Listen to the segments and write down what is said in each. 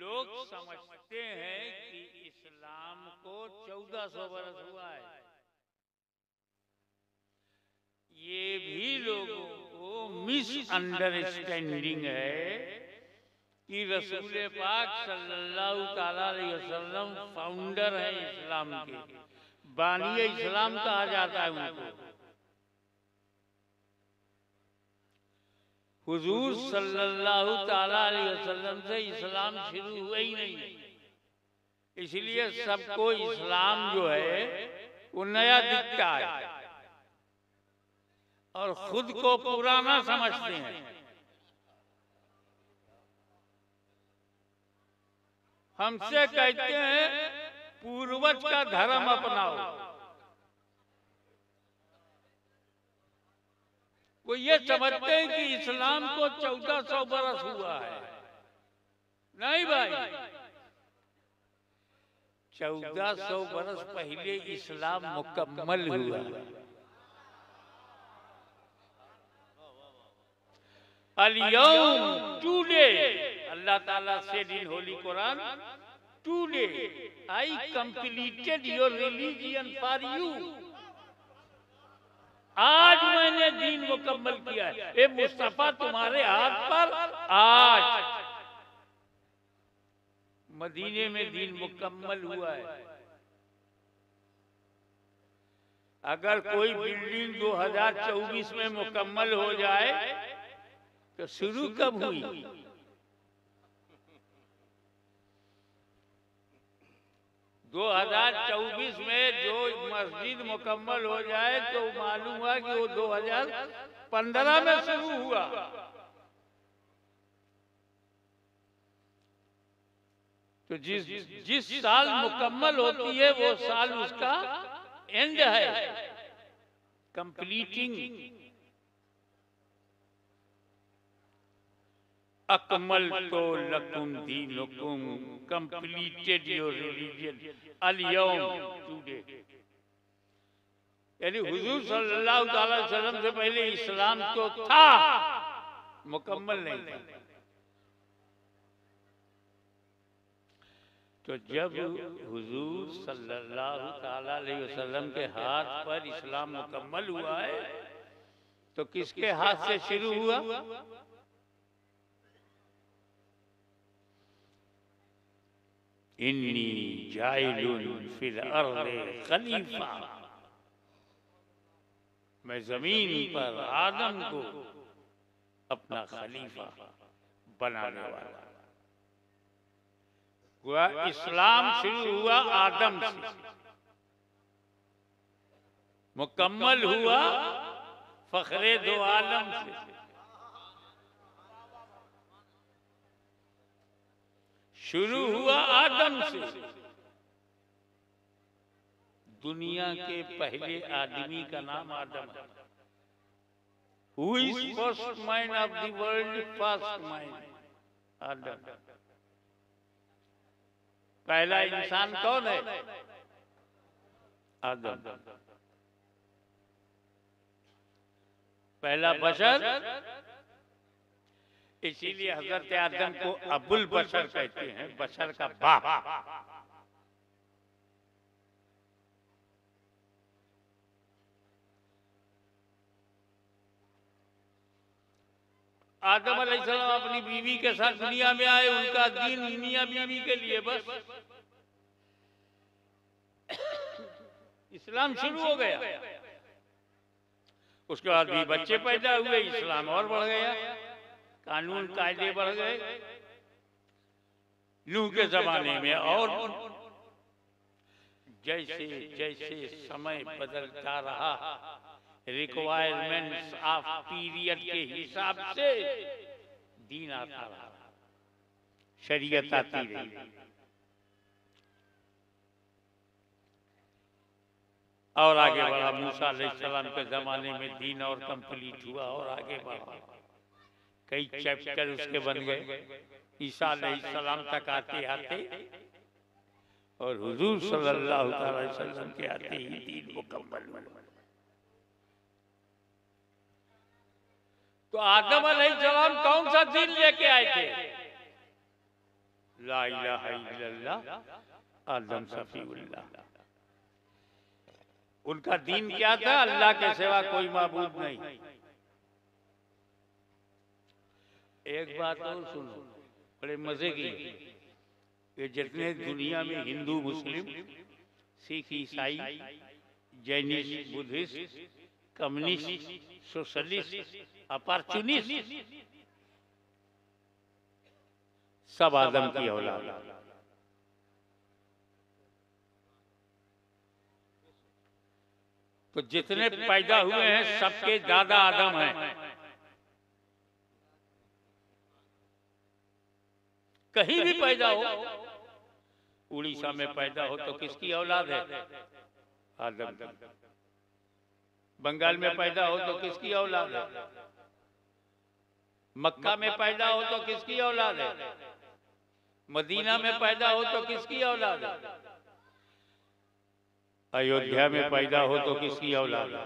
लोग समझते हैं कि इस्लाम को 1400 बरस हुआ है। ये भी लोगों को मिसअंडरस्टैंडिंग है कि रसूल पाक सल्लल्लाहु ताला अलैहि वसल्लम फाउंडर है इस्लाम के, बानिए इस्लाम कहा जाता है उनको। हुजूर सल्लल्लाहु ताला अलैहि वसल्लम से इस्लाम शुरू हुआ ही नहीं, इसलिए सबको इस्लाम जो है वो नया दिखता है और खुद को पुराना समझते हैं। हमसे कहते हैं पूर्वज का धर्म अपनाओ, वो ये समझते हैं कि इस्लाम को 1400 बरस हुआ है। नहीं भाई, 1400 बरस पहले इस्लाम मुकम्मल हुआ। अल-यौम टुडे, अल्लाह ताला said in Holy Quran, today I completed your religion for you. आज मैंने दीन मुकम्मल किया है। ए मुस्तफा तुम्हारे हाथ पर आज मदीने में दीन मुकम्मल हुआ है। अगर कोई बिल्डिंग 2024 में मुकम्मल हो जाए तो शुरू कब हुई? दो 2024 में जो मस्जिद मुकम्मल हो जाए तो मालूम हुआ कि वो 2015 में शुरू हुआ। तो जिस साल मुकम्मल होती है वो साल उसका एंड है, कंप्लीटिंग। अकमल तो लकुम दीनुकुम, कंप्लीटेड योर रिलीजन अल-यौम टुडे। यानी हुजूर सल्लल्लाहु अलैहि वसल्लम से पहले इस्लाम तो था, मुकम्मल नहीं था। तो जब हुजूर सल्लल्लाहु अलैहि वसल्लम के हाथ पर इस्लाम मुकम्मल हुआ है तो किसके हाथ से शुरू हुआ? इन्नी जाइलुन फिल अर्ज़ि खलीफा, मैं जमीन पर आदम को अपना खलीफा बनाने वाला। हुआ इस्लाम शुरू हुआ आदम से, मुकम्मल हुआ फखरे दो आलम से। शुरू हुआ आदम से, दुनिया के पहले आदमी का नाम आदम है। Who is first man of the world? First man आदम। पहला इंसान कौन है? आदम। पहला बशर, इसीलिए हजरत आदम को अबुल बशर कहते हैं, बशर का बाप। आदम अलैहिस्सलाम अपनी बीवी के साथ दुनिया में आए, उनका दीन मियां बीवी के लिए बस इस्लाम शुरू हो गया। उसके बाद भी बच्चे पैदा हुए, इस्लाम और बढ़ गया, कानून कायदे बढ़ गए। नूह के जमाने में और जैसे जैसे समय बदलता रहा, रिक्वायरमेंट्स ऑफ पीरियड के हिसाब से दीन आता रहा, शरीयत आती रही। और आगे बढ़ा। मूसा अलैहिस्सलाम के जमाने में दीन और कंप्लीट हुआ और आगे बढ़ा, कई चैप्टर उसके बन गए। ईसा अलैहिस्सलाम तक आते आते और हुजूर सल्लल्लाहु अलैहि वसल्लम के आते ही दीन मुकम्मल हुआ। तो आदम अलैहिस्सलाम कौन सा दीन लेके आए थे? ला इलाहा इल्लल्लाह आदम सफीउल्लाह। उनका दीन क्या था? अल्लाह के सिवा कोई माबूद नहीं। एक बात और सुनो, बड़े मजे की, ये जितने दुनिया में हिंदू, मुस्लिम, सिख, ईसाई, Jainist, Buddhist, communist, socialist, opportunist, सब आदम की औलाद। तो जितने पैदा हुए हैं सबके दादा आदम हैं। कहीं भी पैदा हो, उड़ीसा में पैदा हो तो किसकी औलाद है? आदम। बंगाल में पैदा हो तो किसकी औलाद है? मक्का में पैदा हो तो किसकी औलाद है? मदीना में पैदा हो तो किसकी औलाद है? अयोध्या में पैदा हो तो किसकी औलाद है?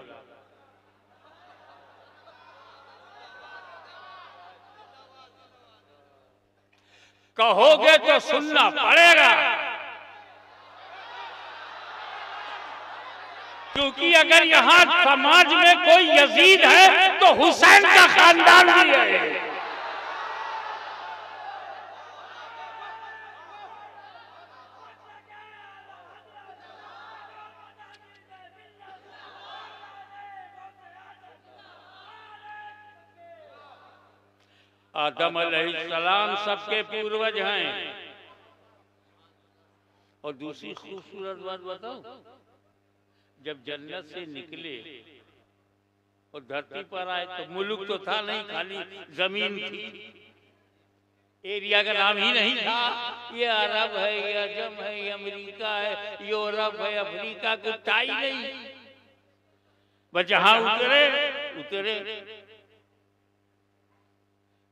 कहोगे तो सुनना पड़ेगा, क्योंकि अगर यहाँ समाज में कोई यजीद है तो हुसैन का खानदान भी है। आदम अलैहिस्सलाम सबके पूर्वज हैं। और दूसरी खूबसूरत बात बताओ, जब जन्नत से निकले और धरती पर आए तो मुल्क तो था नहीं, खाली जमीन थी। एरिया का नाम ही नहीं था। ये अरब है, ये अजम है, ये अमेरिका है, यूरोप है, अफ्रीका, कुछ था ही नहीं। बस जहां उतरे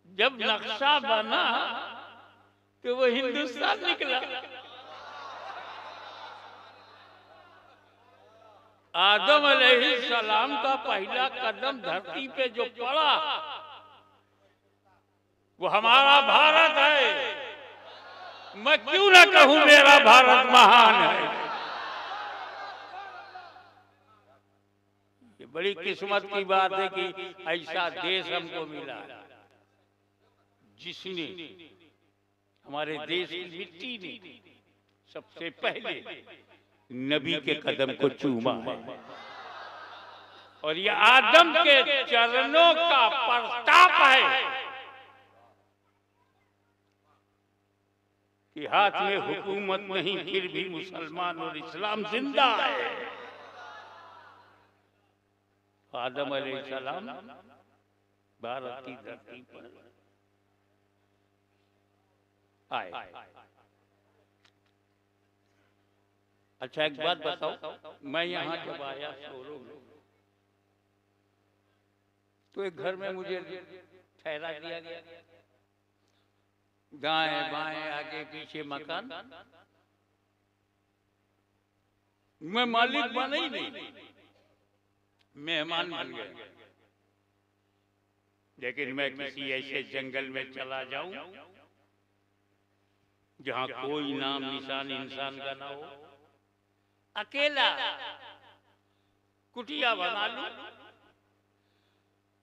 जब नक्शा बना तो वो हिंदुस्तान निकला। आदम अलैहिस्सलाम का पहला कदम धरती पे जो पड़ा वो हमारा भारत है। मैं क्यों ना कहूं मेरा भारत महान है। ये बड़ी किस्मत की बात है कि ऐसा देश हमको मिला जिसने हमारे देश की मिट्टी ने सबसे पहले नबी के कदम को चूमा है। और ये आदम के चरणों का प्रताप है कि हाथ में हुकूमत नहीं, फिर भी मुसलमान और इस्लाम जिंदा है। आदम अलैहिस्सलाम भारत की धरती पर आए। अच्छा एक बात बताओ, मैं यहाँ जब आया शोरूम में तो एक घर में मुझे ठहरा दिया गया। दाएं बाएं आगे पीछे मकान। मैं मालिक बना ही नहीं, मेहमान बन गया। लेकिन मैं किसी ऐसे जंगल में चला जाऊं जहां कोई नाम निशान इंसान का ना हो, अकेला कुटिया बना लूं,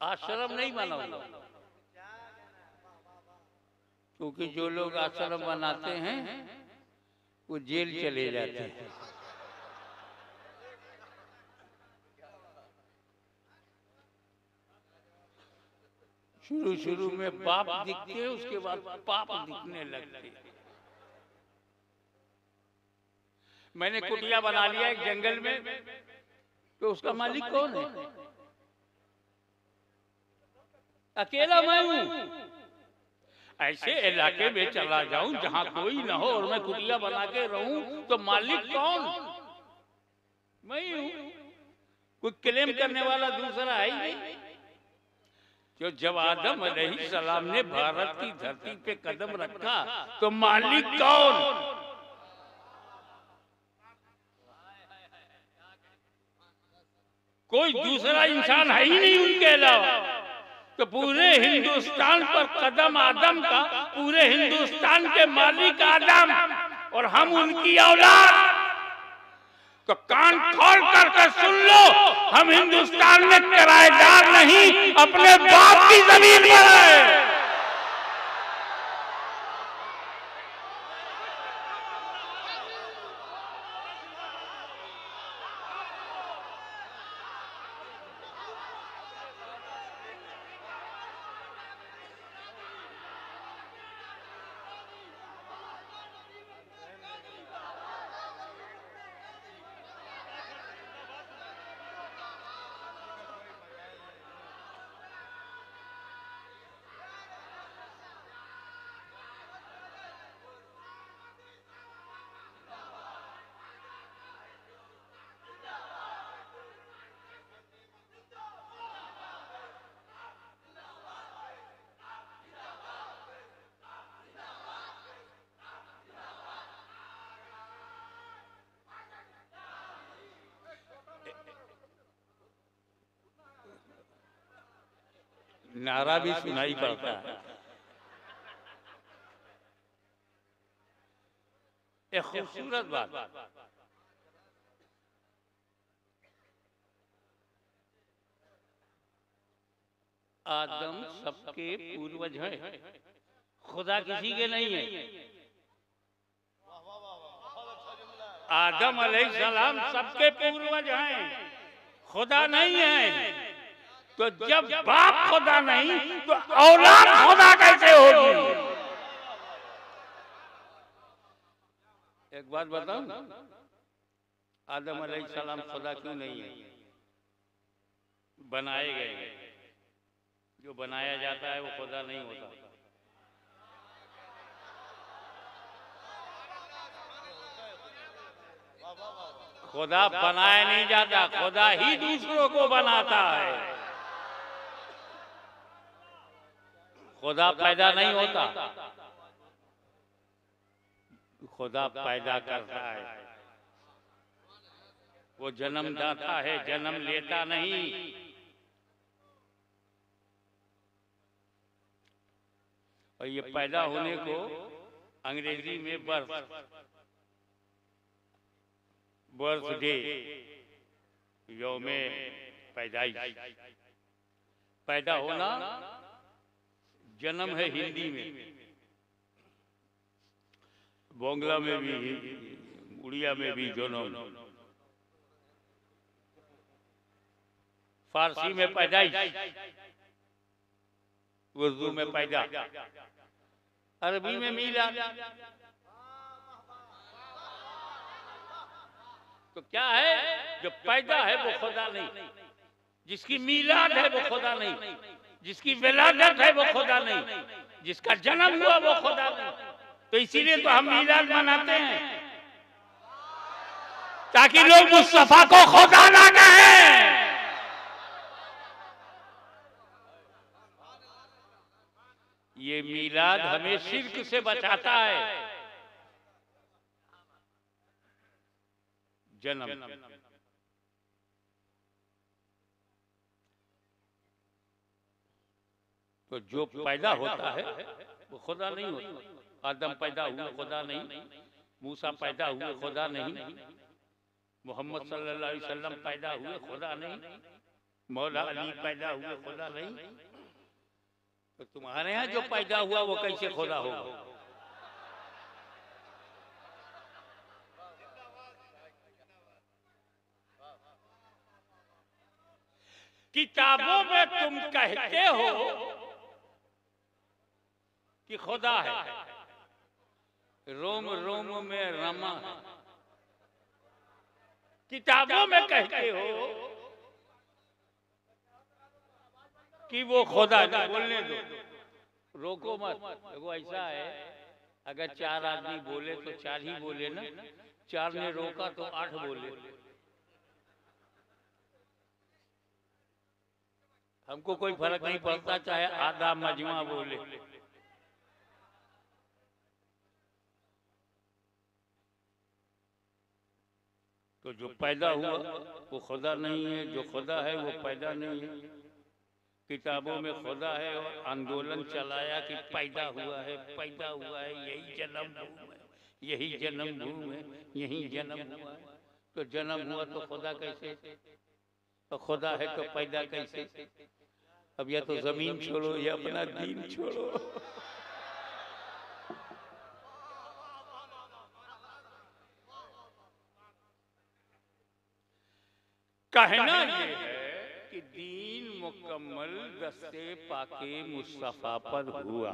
आश्रम नहीं बनाऊंगा। क्योंकि जो लोग आश्रम बनाते हैं वो जेल चले जाते हैं। शुरू में बाप दिखते हैं, उसके बाद पाप दिखने लगते हैं। मैंने कुटिया बना लिया एक जंगल में, तो उसका मालिक कौन है? अकेला मैं हूं। ऐसे इलाके में चला जाऊं जहां कोई ना हो और मैं कुटिया बना के रहूं तो मालिक कौन? मैं ही हूं। कोई क्लेम करने वाला दूसरा है ही नहीं। जो जब आदम अलैहिस्सलाम ने भारत की धरती पे कदम रखा तो मालिक कौन? कोई दूसरा इंसान है ही नहीं उनके अलावा। तो पूरे हिंदुस्तान पर कदम आदम का, पूरे हिंदुस्तान के मालिक आदम और हम उनकी औलाद। तो कान खोल करके सुन लो, हम हिंदुस्तान में किराएदार नहीं, अपने बाप की जमीन पर है। नारा भी सुनाई पड़ता है। एक खूबसूरत बात, आदम सबके पूर्वज हैं, खुदा किसी के नहीं है। आदम अलैहिस्सलाम सबके पूर्वज हैं, खुदा नहीं है। तो जब बाप खुदा नहीं तो औलाद खुदा कैसे होगी? एक बात बताऊं, आदम अलैहिस्सलाम खुदा क्यों नहीं है? बनाए गए। जो बनाया जाता है वो खुदा नहीं होता। खुदा बनाया नहीं जाता, खुदा ही दूसरों को बनाता है। खुदा पैदा नहीं होता, खुदा पैदा करता है। वो जन्मदाता है, जन्म लेता नहीं। और ये पैदा होने को अंग्रेजी में बर्थडे, यौमे पैदाइश, पैदा होना जन्म है हिंदी में, बांग्ला में भी, उड़िया में भी जन्म, फारसी में पैदाइश, उर्दू में पैदा, अरबी में मीलाद। तो क्या है? जो पैदा है वो खुदा नहीं, जिसकी मीलाद है वो खुदा नहीं, जिसकी विलादत है वो खुदा नहीं, जिसका जन्म हुआ वो खुदा नहीं। तो इसीलिए तो हम मीलाद मनाते हैं, ताकि लोग मुस्तफा को खुदा ना कहें। ये मीलाद हमें शिर्क से बचाता है। जन्म तो जो पैदा होता है वो खुदा नहीं होता। आदम पैदा हुए खुदा नहीं, मूसा पैदा हुए खुदा नहीं, मोहम्मद सल्लल्लाहु अलैहि वसल्लम पैदा हुए खुदा नहीं, मौला अली पैदा हुए खुदा नहीं। तो तुम्हारे यहाँ जो पैदा हुआ वो कैसे खुदा होगा? किताबों में तुम कहते हो कि खुदा है, रोम रोम में रमा, किताबों में कहते हो कि वो खुदा है। बोलने दो, रोको मत। देखो ऐसा है, अगर 4 आदमी बोले तो 4 ही बोले ना, 4 ने रोका तो 8 बोले। हमको कोई फर्क नहीं पड़ता चाहे आधा मजमा बोले। तो जो पैदा हुआ वो खुदा नहीं है, जो खुदा है वो पैदा नहीं है। किताबों में खुदा है और आंदोलन चलाया कि पैदा हुआ है, पैदा हुआ है, यही जन्मभूमि है, यही जन्मभूमि है, यही जन्म हुआ है। तो जन्म हुआ तो खुदा कैसे, तो खुदा है तो पैदा कैसे? अब या तो जमीन छोड़ो या अपना दीन छोड़ो। कहना ये है कि दीन मुकम्मल दस्ते पाके मुस्तफा पर हुआ।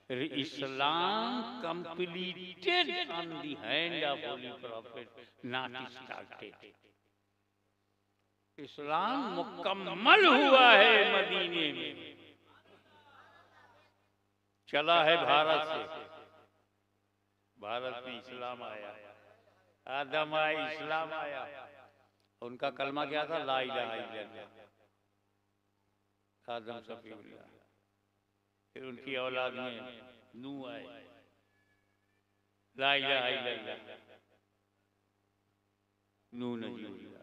Islam completed on the hand of holy prophet, not started. इस्लाम मुकम्मल हुआ है मदीने में, चला है भारत से। भारत में इस्लाम आया, आदम आया, इस्लाम आया। उनका कलमा क्या था? ला इलाहा इल्लल्लाह, आदम सफीउल्लाह। फिर उनकी औलाद में नूह आए, ला इलाहा इल्लल्लाह, नूह नजीबुल्लाह।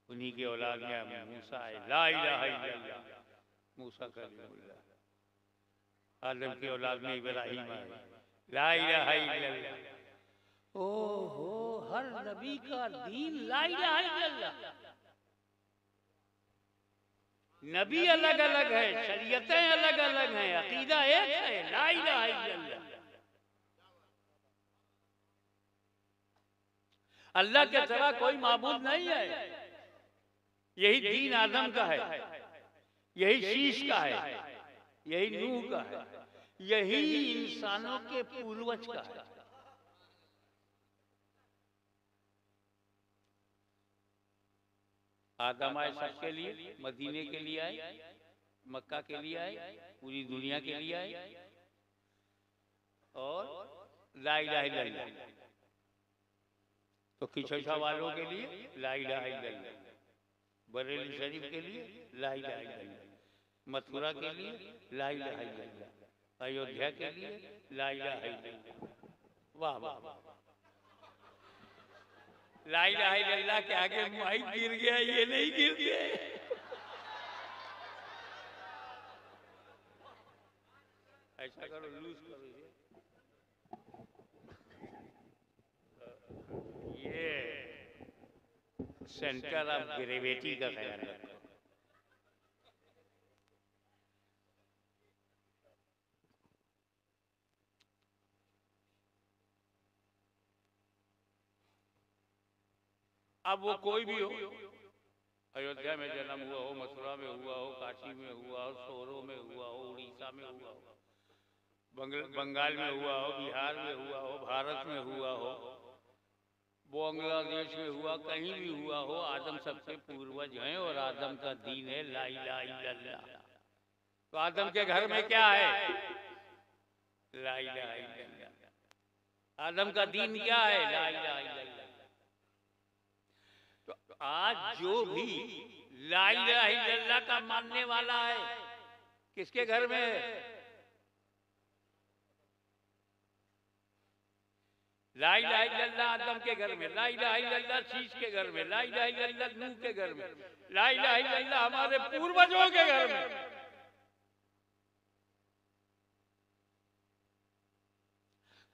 उन्हीं के औलाद में मूसा आए, ला इलाहा इल्लल्लाह, मूसा कलीमुल्लाह। आदम की औलाद में इब्राहीम आए, ला इलाहा इल्लल्लाह। ओहो, हर नबी का दीन ला इलाहा इल्लल्लाह। नबी अलग अलग है, शरीयतें अलग अलग हैं, अकीदा एक है, ला इलाहा इल्लल्लाह। अल्लाह के सिवा कोई माबूद नहीं है। यही दीन आदम का है, यही शीश का है, यही नूह का है, यही इंसानों के पूर्वज का है। आदम आए सबके लिए, मदीने के लिए आए, मक्का के लिए आए, पूरी दुनिया के लिए आए। और ला इलाहा इल्लल्लाह तो खिचौछा वालों के लिए ला इलाहा इल्लल्लाह, बरेली शरीफ के लिए ला इलाहा इल्लल्लाह, मथुरा के लिए ला इलाहा इल्लल्लाह, अयोध्या के लिए ला इलाहा इल्लल्लाह। वाह वाह वाह। ला इलाहा इल्लल्लाह के आगे माइक गिर गया, ये नहीं गिर गया। ऐसा करो, लूज करो ये सेंटर ऑफ ग्रेविटी का ख्याल रखो। अब वो कोई भी हो, अयोध्या में जन्म हुआ हो, मथुरा में हुआ हो, काशी में हुआ हो, सोरो में हुआ हो, उड़ीसा में हुआ हो, बंगाल में हुआ हो, बिहार में हुआ हो, भारत में हुआ हो, बांग्लादेश में हुआ, कहीं भी हुआ हो, आदम सबसे पूर्वज हैं और आदम का दीन है ला इलाहा इल्लल्लाह। तो आदम के घर में क्या है? ला इलाहा इल्लल्लाह। आदम का दीन क्या है? ला इलाहा इल्लल्लाह। तो आज जो भी ला इलाहा इल्लल्लाह का मानने वाला है, किसके घर में है? ला इलाहा इल्लल्लाह आदम के घर में, ला इलाहा इल्लल्लाह शीश के घर में, ला इलाहा इल्लल्लाह नूह के घर में, ला इलाहा इल्लल्लाह हमारे पूर्वजों के घर में।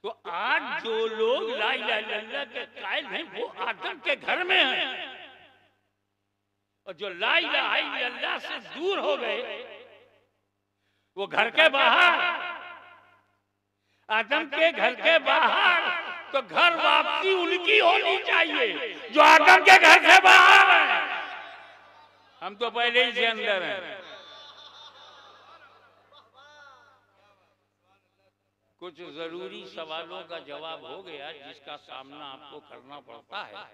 तो आज जो लोग ला इलाहा इल्लल्लाह के कायल हैं वो आदम के घर में हैं, और जो ला इलाहा इल्लल्लाह से दूर हो गए वो घर के बाहर, आदम के घर के बाहर। तो घर वापसी उनकी होनी चाहिए जो आदम के घर से बाहर है। हम तो पहले ही से अंदर हैं। कुछ जरूरी सवालों का जवाब हो गया जिसका सामना आपको करना पड़ता है।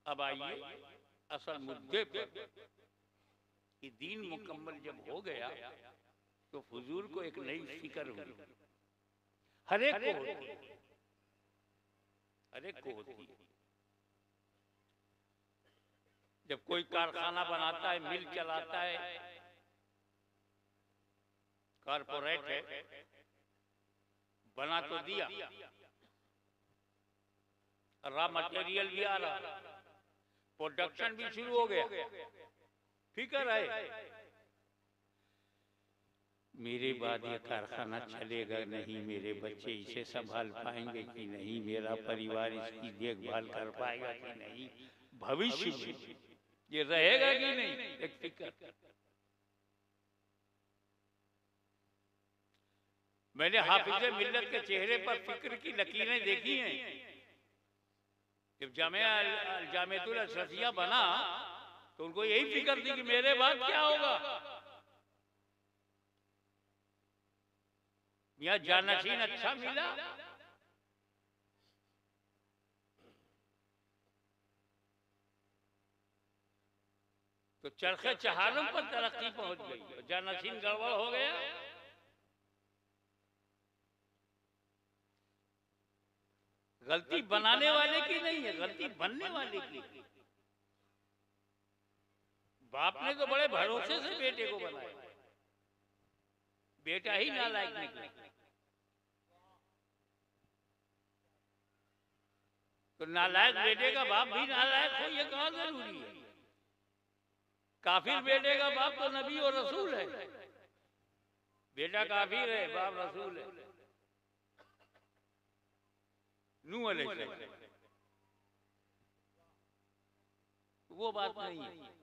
अब आइए असल मुद्दे पर कि दीन मुकम्मल जब हो गया तो हुजूर को एक नई फिक्र हुई, हर एक को होती है, हर एक को होती है। जब कोई कारखाना बनाता है, मिल चलाता है, कारपोरेट है, बना तो दिया, रॉ मटेरियल भी आ रहा, प्रोडक्शन भी शुरू हो गया, फिक्र है मेरे बाद ये कारखाना चलेगा नहीं, मेरे बच्चे इसे संभाल पाएंगे कि नहीं, मेरा परिवार इसकी देखभाल कर पाएगा कि नहीं, भविष्य में ये रहेगा कि नहीं, एक फिक्र। मैंने हाफिज़े मिल्लत के चेहरे पर फिक्र की लकीरें देखी हैं। जब जामियातुल अशरफिया बना तो उनको यही फिक्र थी कि मेरे बाद क्या होगा। यहाँ जानशीन अच्छा मिला तो चरखे चहारों पर तरक्की पहुंच गई, जानशीन गड़बड़ हो गया। गलती बनाने वाले की नहीं है, गलती बनने वाले की। बाप ने तो बड़े भरोसे से बेटे को बनाया, बेटा ही नालायक निकला। तो नालायक बेटे का बाप भी नालायक हो, ये कहाँ जरूरी है। काफिर बेटे का बाप तो नबी और रसूल है। बेटा काफिर है, बाप रसूल है। नूह अलैहिस्सलाम, वो बात नहीं है।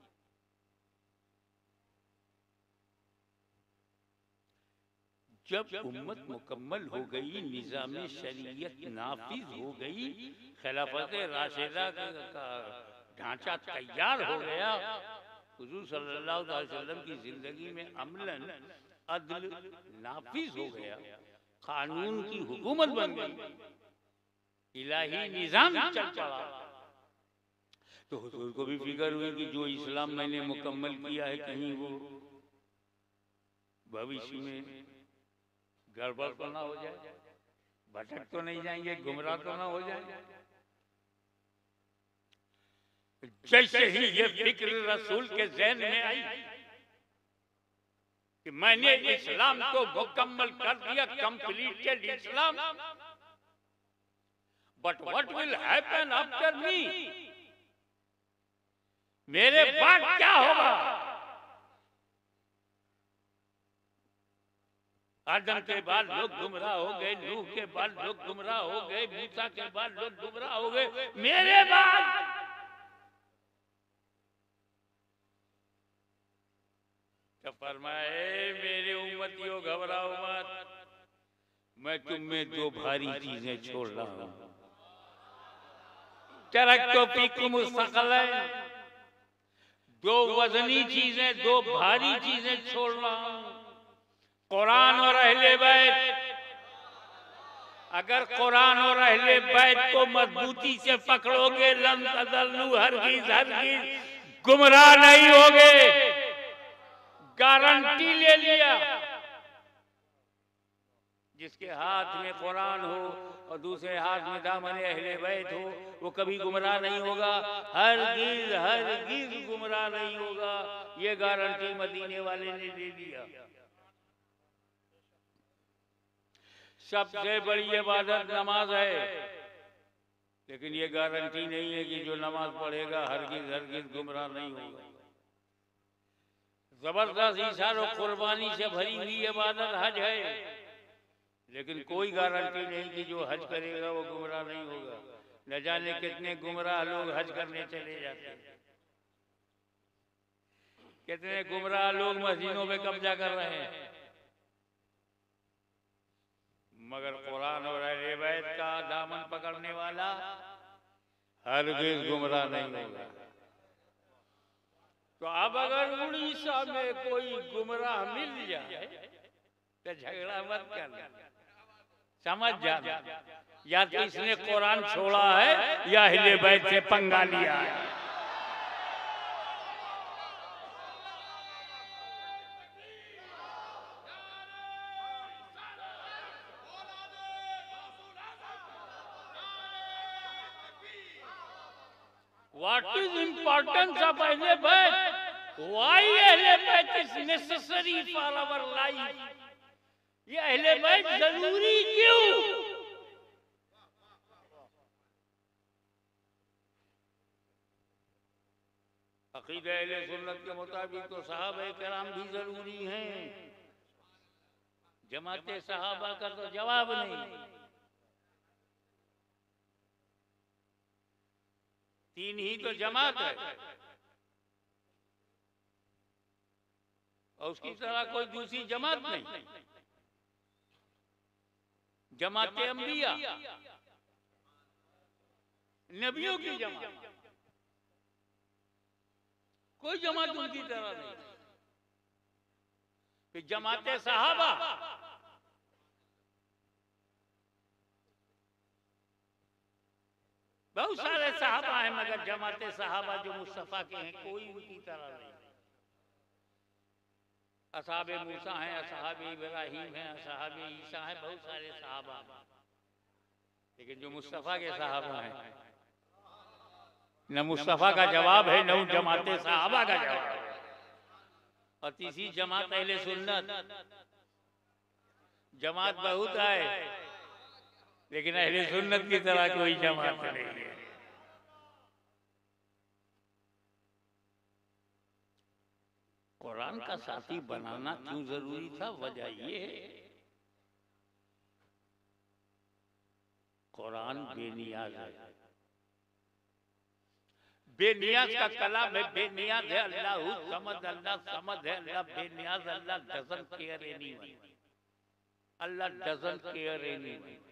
जब उम्मत मुकम्मल हो गई, निज़ाम शरीयत नाफिज हो गई, खिलाफत राशिदा का ढांचा तैयार हो गया, हुजूर सल्लल्लाहु अलैहि वसल्लम की जिंदगी में अमलन अदल नाफिज हो गया, कानून की हुकूमत बन गई, इलाही निजाम चल पड़ा। तो हुजूर को भी फिक्र हुई कि जो इस्लाम मैंने मुकम्मल किया है कहीं वो भविष्य में गड़बड़ तो ना हो जाए, भटक तो नहीं जाएंगे, गुमराह तो ना हो जाए। जैसे ही ये फिक्र रसूल के ज़हन में आई कि मैंने इस्लाम को मुकम्मल कर दिया, completed Islam, but what will happen after me, मेरे बाद क्या होगा। आदम के बाद लोग गुमराह हो गए, नूह के बाद लोग गुमराह हो गए, मूसा के बाद लोग गुमराह हो गए, मेरे बाद तो फरमाए मेरे उम्मतियों घबराओ मत, मैं तुम में दो भारी चीजें छोड़ रहा हूं। तरक्तो फीकुम सक़लैन, दो वजनी चीजें, दो भारी चीजें छोड़ रहा हूं, कुरान और अहले बैत। अगर कुरान और अहले बैत को मजबूती से पकड़ोगे, लन तज़ल्लू, हरगिज़ हरगिज़ गुमराह नहीं होगे, गारंटी ले लिया। जिसके हाथ में कुरान हो और दूसरे हाथ में दामन अहले बैत हो, वो कभी गुमराह नहीं होगा, हरगिज़ हरगिज़ गुमराह नहीं होगा। ये गारंटी मदीने वाले ने दे दिया। सबसे बड़ी इबादत नमाज है, लेकिन ये गारंटी नहीं है कि जो नमाज पढ़ेगा हरगिज़ हरगिज़ गुमराह नहीं होगा। जबरदस्त ईसार और कुर्बानी से भरी हुई इबादत हज है, लेकिन कोई गारंटी नहीं कि जो हज करेगा वो गुमराह नहीं होगा। न जाने कितने गुमराह लोग हज करने चले जाते हैं, कितने गुमराह लोग मस्जिदों में कब्जा कर रहे हैं, मगर कुरान और अहले बैत का दामन पकड़ने वाला हरगिज़ गुमराह नहीं होगा। तो अब अगर उड़ीसा में कोई गुमराह मिल जाए तो झगड़ा मत करना, समझ जाना, या तो इसने कुरान छोड़ा है या अहले बैत से पंगा लिया है। What is importance of Ahle Bayt? Why Ahle Bayt is necessary for our life? ये अहले बैत जरूरी क्यों? अकीदा अहले सुन्नत के मुताबिक तो सहाबा किराम भी जरूरी हैं। जमाते सहाबा का तो जवाब नहीं। तीन ही तो जमात है और उसकी तरह कोई दूसरी जमात नहीं। जमाते अंबिया, नबियों की जमात, कोई जमात उनकी तरह नहीं। फिर जमाते सहाबा, बहुत सारे सहाबा हैं मगर जमाते सहाबा जो मुस्तफा के हैं कोई उनकी तरह नहीं। असहाबे मूसा हैं, असहाबे इब्राहिम हैं, असहाबे ईसा हैं, बहुत सारे सहाबा हैं। लेकिन जो मुस्तफा के सहाबा हैं, न मुस्तफा का जवाब है न जमाते सहाबा का जवाब है। और तीसरी जमात अहले सुन्नत। जमात बहुत है लेकिन अहले सुन्नत की तरह कोई जमात नहीं है। कुरान का साथी बनाना क्यों जरूरी था? वजह ये है कुरान बेनियाज है। बेनियाज का कलाम है, बेनियाज है। अल्लाह समद, अल्लाह समद है, अल्लाह बेनियाज, Allah doesn't care anyone, Allah doesn't care anyone.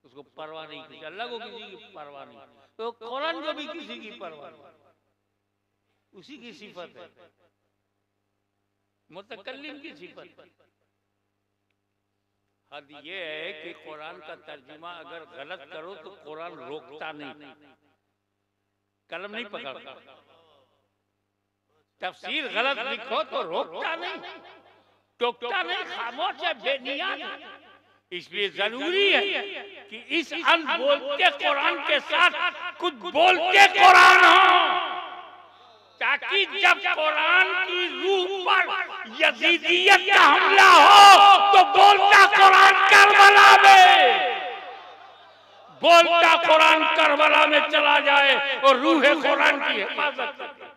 उसको परवाह नहीं किसी, अल्लाह को किसी की परवाह नहीं। तो कुरान को भी किसी की परवाह नहीं, उसी की सिफत है, मुतकल्लिम की सिफत। हद ये है कि कुरान का तर्जुमा अगर गलत करो तो कुरान रोकता नहीं, कलम नहीं पकड़ता। तफसीर गलत लिखो तो रोकता नहीं, टोकता नहीं, खामोश है, बेनियाज। इसलिए जरूरी है कि इस अनबोलते कुरान के साथ कुछ बोलते कुरान हो, ताकि जब कुरान की रूह पर यजीदियत का हमला हो तो बोलता कुरान करबला में, बोलता कुरान करबला में चला जाए और रूह कुरान की हिफाजत करे।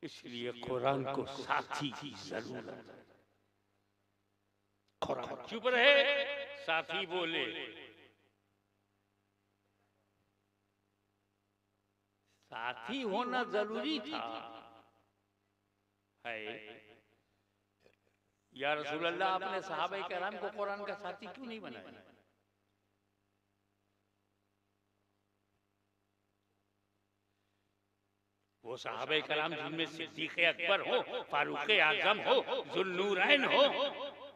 इसलिए कुरान को साथी की जरूरत है। कुरान चुप रहे, साथी बोले। साथी होना जरूरी था है। या रसूल अल्लाह, आपने सहाबा किराम को कुरान का साथी क्यों नहीं बनाया? वो सहाबा किराम जिनमें सिद्दीक़ अकबर हो, फारूक आज़म हो, ज़ुन्नूरैन हो,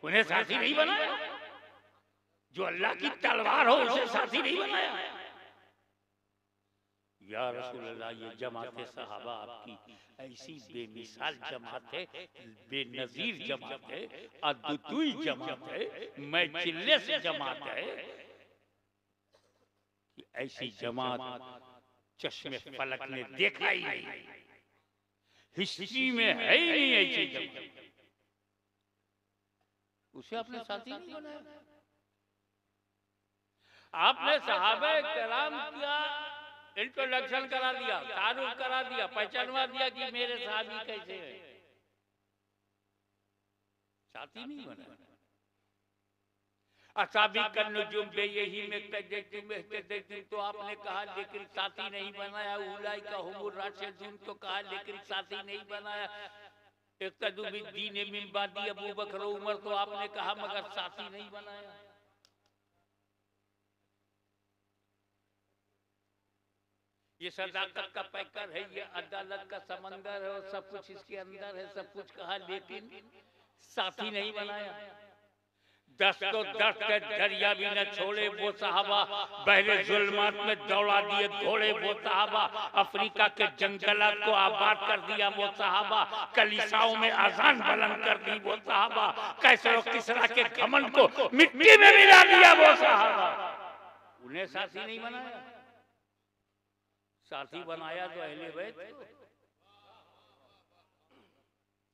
उन्हें साथी नहीं बनाया? जो अल्लाह की तलवार हो उसे साथी नहीं बनाया? या रसूल अल्लाह, ये जमात सहाबा आपकी ऐसी बेमिसाल जमात है, बेनजीर जमात है, अद्वितीय जमात है, मैचिलेस जमात है कि ऐसी जमात चश्मे फलक ने देखा ही नहीं, हिस्ट्री में है ही नहीं ऐसी जमात। उसे आपने साथी नहीं बनाया। आपने सहाबा किराम का इंट्रोडक्शन करा दिया, तारुफ करा दिया, पहचानवा दिया कि मेरे साहबी कैसे हैं, साथी नहीं बना। असाबी का नुजुम बे यही में तजद्दुम तो आपने कहा लेकिन साथी नहीं बनाया। उलाई का हुमुर राशिदून तो कहा लेकिन साथी नहीं बनाया। इक्तदू बिद्दीन मिन बादी अबू बकर उमर तो आपने कहा मगर साथी नहीं बनाया। ये सदाकत का पैकर है, ये अदालत का समंदर है और सब कुछ इसके अंदर है, सब कुछ कहा लेकिन साथी नहीं बनाया। 10 तो 10 के दरिया भी न छोड़े वो सहाबा, बहरे जुल्मात में दौड़ा दिए घोड़े वो सहाबा, अफ्रीका के जंगलात को आबाद कर दिया वो सहाबा, कलीसाओं में अजान बुलंद कर दी वो सहाबा, कैसर और किसरा के घमंड को मिट्टी में मिला दिया वो सहाबा। उन्हें साथी नहीं बनाया। साथी बनाया तो अहले बैत को।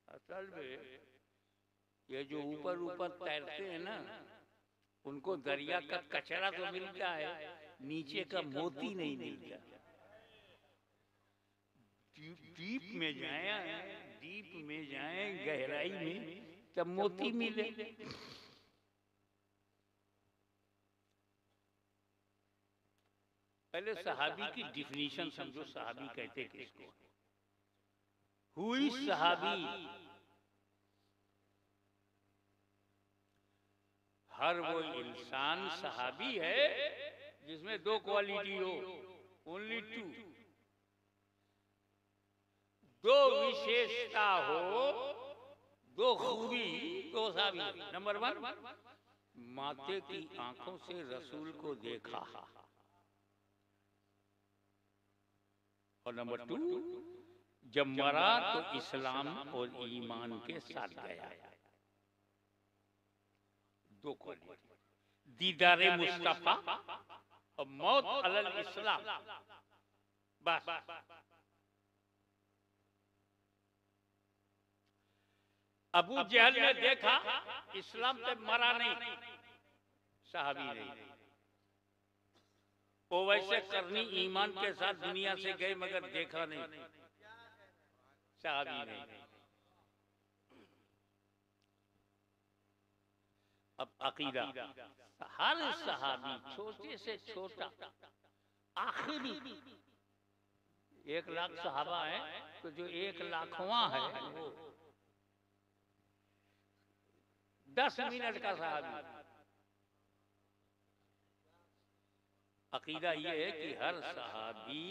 असल में ये जो ऊपर ऊपर तैरते हैं ना, उनको दरिया का कचरा तो मिलता है, नीचे का मोती नहीं मिलता। डीप में जाए, डीप में जाए, गहराई में, तब मोती मिले। पहले सहाबी की डिफिनीशन समझो, सहाबी कहते किसको? हुई सहाबी, हर वो इंसान सहाबी है जिसमें दो क्वालिटी हो, ओनली टू, दो विशेषता हो, दो खूबी, दो सहाबी। नंबर 1, माते की आंखों से रसूल को देखा, और नंबर 2, जब मरा तो इस्लाम और ईमान के साथ गया। दो क्वालिटी, दीदारे मुस्तफा और मौत अलल इस्लाम, बस। अबू जहल ने देखा, इस्लाम पे मरा नहीं, सहाबी नहीं। वो वैसे करनी ईमान के साथ दुनिया से गए मगर देखा नहीं, सहाबी नहीं। अब अकीदा, हर सहाबी छोटे से छोटा आखिरी, 1 लाख सहाबा है तो जो 1 लाखवां है वो 10 मिनट का सहाबी। अकीदा ये है कि हर सहाबी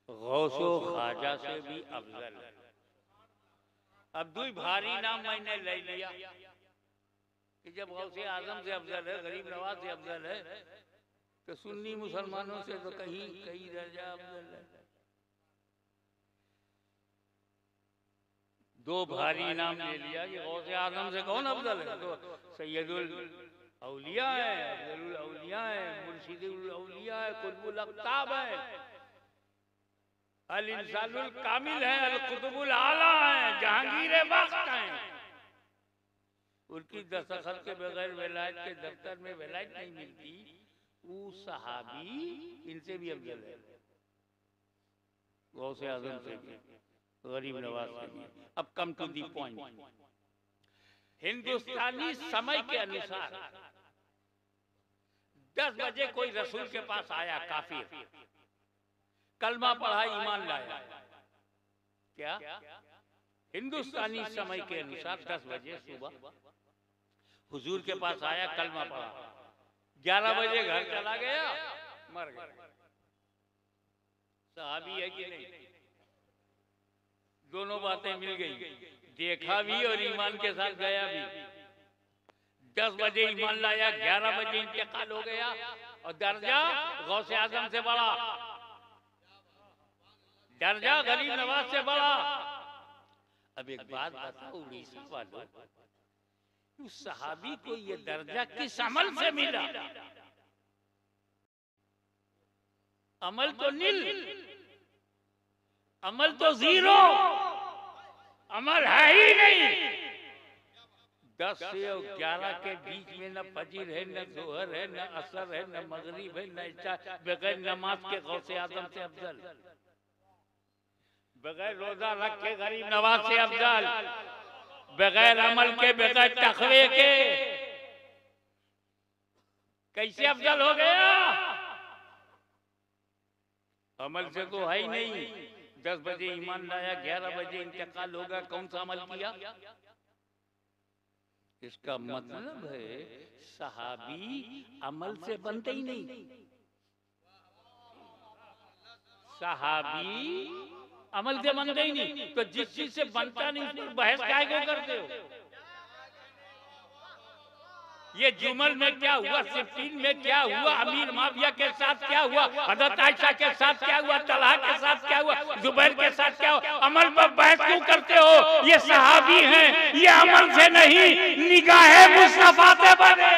गौसो ख्वाजा से भी अफजल है। अब दो भारी नाम मैंने ले लिया कि जब गौसे आजम से अफजल है, गरीब नवाज से अफजल है, तो सुन्नी मुसलमानों से तो कहीं कई दर्जा अफजल है। दो भारी नाम ले लिया कि गौसे आजम से कौन अफजल है, तो सैयदुल औलिया है, अफजलुल औलिया है, मुर्शिदुल औलिया है, कुतुबुल अक़ताब है, अल इंसानुल कामिल है, अल कुतुबुल आला है, जहांगीर वक्त है। उनकी दस्तखत के बगैर विलायत के दफ्तर में विलायत नहीं मिलती। वो सहाबी इनसे भी अफजल है, गौसे आजम से भी, गरीब नवाज से भी। अब कम टू दी पॉइंट। हिंदुस्तानी समय के अनुसार 10 बजे कोई रसूल के पास आया, काफिर, कलमा पढ़ा, ईमान लाया। क्या? हिंदुस्तानी समय के अनुसार 10 बजे सुबह हुजूर के पास आया, कलमा पढ़ा, 11 बजे घर चला गया, मर गया। सहाबी है कि नहीं? दोनों बातें मिल गई, देखा भी और ईमान के साथ गया भी। 10 बजे ईमान लाया, 11 बजे इंतकाल हो गया, और दर्जा गौसे आजम से बड़ा, दर्जा गरीब नवाज से बड़ा। अब एक बात बताओ उड़ीसा वालों, उस सहाबी को ये दर्जा किस अमल से मिला? अमल तो नील, अमल तो 0, अमल है ही नहीं। 10 से 11 के बीच में न फजीर है, न जोहर है, न असर है, न मगरिब है, न इशा, बगैर नमाज के गौसे आजम से अफजल, बगैर रोजा रख के गरीब नवाज से अफजल, बगैर अमल के, बगैर तकवे के, कैसे अफजल हो गया? अमल से तो है ही नहीं। 10 बजे ईमान लाया, 11 बजे इंतकाल होगा, कौन सा अमल किया? इसका मतलब है सहाबी अमल से बनते ही नहीं। सहाबी अमल से बनते ही नहीं, तो जिस चीज से बनता नहीं उस पर बहस काहे को करते हो? ये जुमल में क्या हुआ, सिफ्तीन में क्या हुआ, अमीर माविया के साथ क्या हुआ, हज़रत आयशा के साथ क्या हुआ, तलहा के साथ क्या हुआ, जुबैर के साथ क्या हुआ? अमल पर बहस क्यों करते हो? ये सहाबी हैं, ये अमल से नहीं, निगाहे मुस्तफा से बने।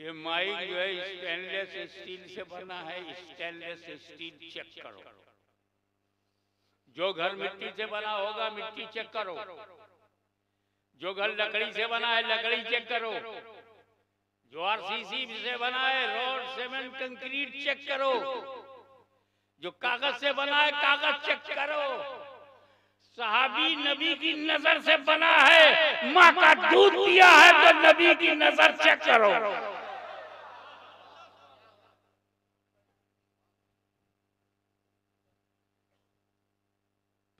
ये माइक जो है स्टेनलेस स्टील से बना है, स्टेनलेस स्टील चेक करो। जो घर मिट्टी से बना होगा मिट्टी चेक करो, जो घर लकड़ी से बना है लकड़ी चेक करो, जो आरसीसी से बना है रोड सीमेंट कंक्रीट चेक करो, जो कागज से बना है कागज चेक करो। सहाबी नबी की नजर से बना है, माँ का दूध पिया है तो नबी की नजर चेक करो।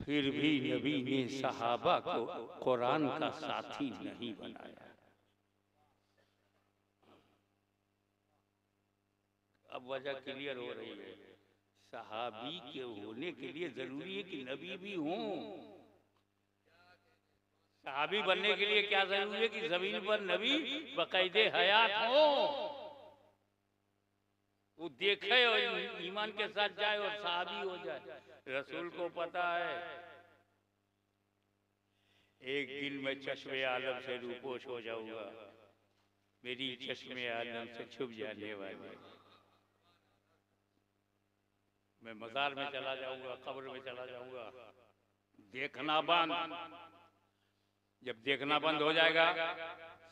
फिर भी नबी ने सहाबा को कुरान का साथी नहीं बनाया। अब वजह क्लियर हो रही है। सहाबी के होने के लिए जरूरी है कि नबी भी हों। सहाबी बनने के लिए क्या जरूरी है कि जमीन पर नबी बकायदे हयात हो, वो देखे और ईमान के साथ जाए और सहाबी हो जाए। रसूल को पता है एक दिन मैं चश्मे आलम से रूपोश हो जाऊंगा, मेरी चश्मे आलम से छुप जाने वाली, मैं मजार में चला जाऊंगा, कब्र में चला जाऊंगा। देखना बंद, जब देखना बंद हो जाएगा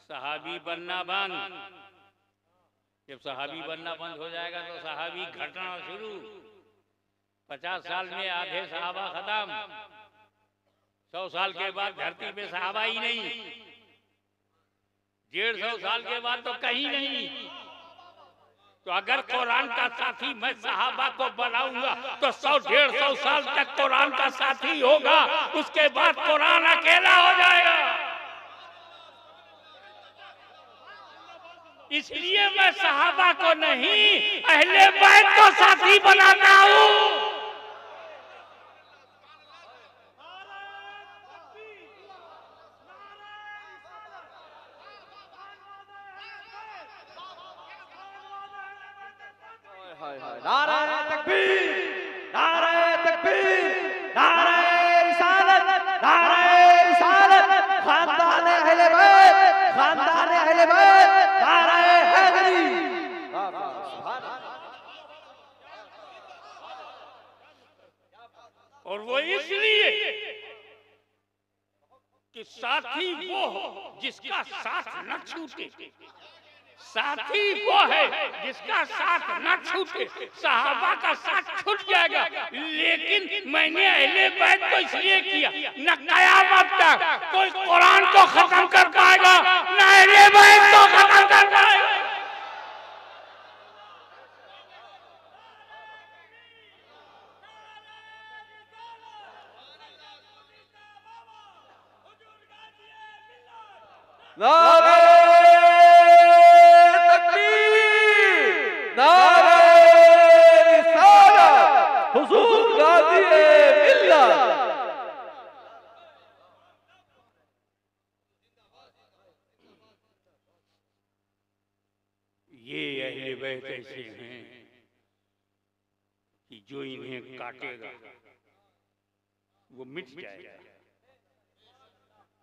सहाबी बनना बंद। जब सहाबी बनना बंद हो जाएगा तो सहाबी घटना शुरू। 50 साल में आधे सहाबा खत्म, 100 साल के बाद धरती पे सहाबा ही नहीं, 150 साल के बाद तो कहीं नहीं। तो अगर कुरान का साथी मैं सहाबा को बनाऊंगा तो 100-150 साल तक कुरान का साथी होगा, उसके बाद कुरान अकेला हो जाएगा। इसलिए मैं सहाबा को नहीं अहले बैत को साथी बनाता हूँ। नारे तकबीर, नारे तकबीर, नारे रिसालत, नारे रिसालत, खानदाने अहले बैत, खानदाने अहले बैत, नारे हैदरी। और वो इसलिए कि साथी वो हो जिसका साथ न छूटे, साथी वो है जिसका साथ न छूटे। सहाबा का साथ छूट जाएगा, लेकिन मैंने अहले बैत को इसलिए किया, न कयामत तक कोई कुरान को खत्म कर पाएगा, न अहले बैत को खत्म कर पाएगा। नारे तकबीर, नारे रिसालत, हुजूर गाज़ी मिल्लत। ये अहले बैत ऐसे हैं कि जो इन्हें काटेगा वो मिट जाएगा,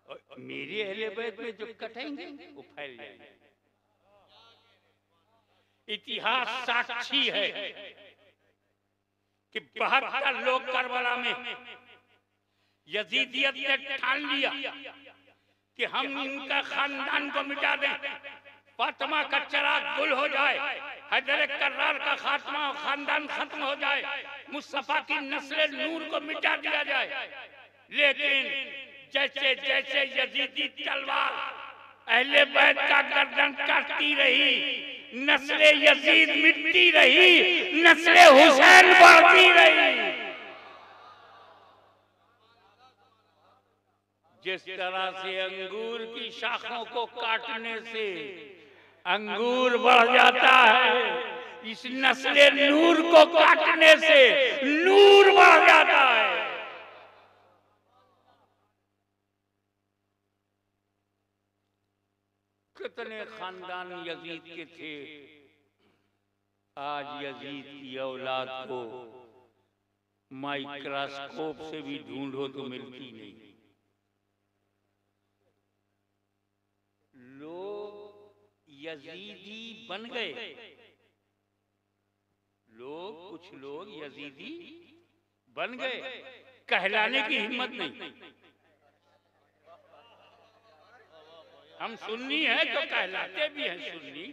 और मेरे अहले बैत में जो कटेंगे वो फैल जाएंगे। इतिहास साक्षी है कि 72 लोग करबला में यजीदियत ने ठान लिया कि हम इनका खानदान को मिटा दें, फातिमा का चिराग गुल हो जाए, हैदर कर्रार का खात्मा खानदान खत्म हो जाए, मुस्तफा की नस्ल नूर को मिटा दिया जाए। लेकिन जैसे जैसे यजीदी तलवार अहले बैत का गर्दन काटती रही, नस्ले यजीद मिटती रही, नस्ले हुसैन बढ़ती रही। जिस तरह से अंगूर की शाखों को काटने से अंगूर बढ़ जाता है, इस नस्ले नूर को काटने से नूर बढ़ जाता है। कितने खानदान यजीद के थे, आज यजीद की औलाद को माइक्रोस्कोप से भी ढूंढो तो मिलती नहीं। लोग यजीदी बन गए लोग, कुछ लोग यजीदी बन गए, कहलाने की हिम्मत नहीं। हम सुन्नी है तो कहलाते भी हैं सुन्नी,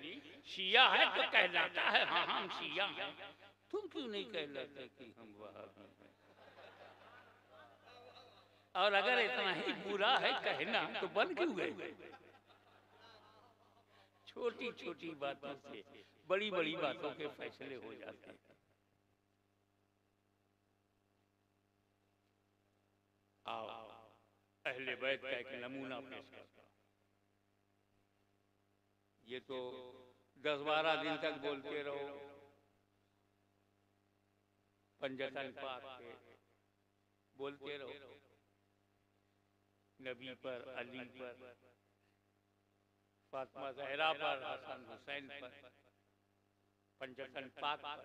शिया है तो कहलाता है हाँ हम शिया हैं। तुम क्यों नहीं कहलाते कि हम वहाबी हैं? और अगर इतना ही बुरा है कहना तो बन क्यों गए? छोटी छोटी बातों से बड़ी बड़ी बातों के फैसले हो जाते हैं। आओ अहले बैत का एक नमूना पेश करता हूं। ये तो 10-12 दिन तक बोलते रहो पंजतन पाक पे, बोलते रहो नबी पर, अली पर, फातिमा ज़हरा पर, हसन हुसैन पर, पंजतन पाक पर।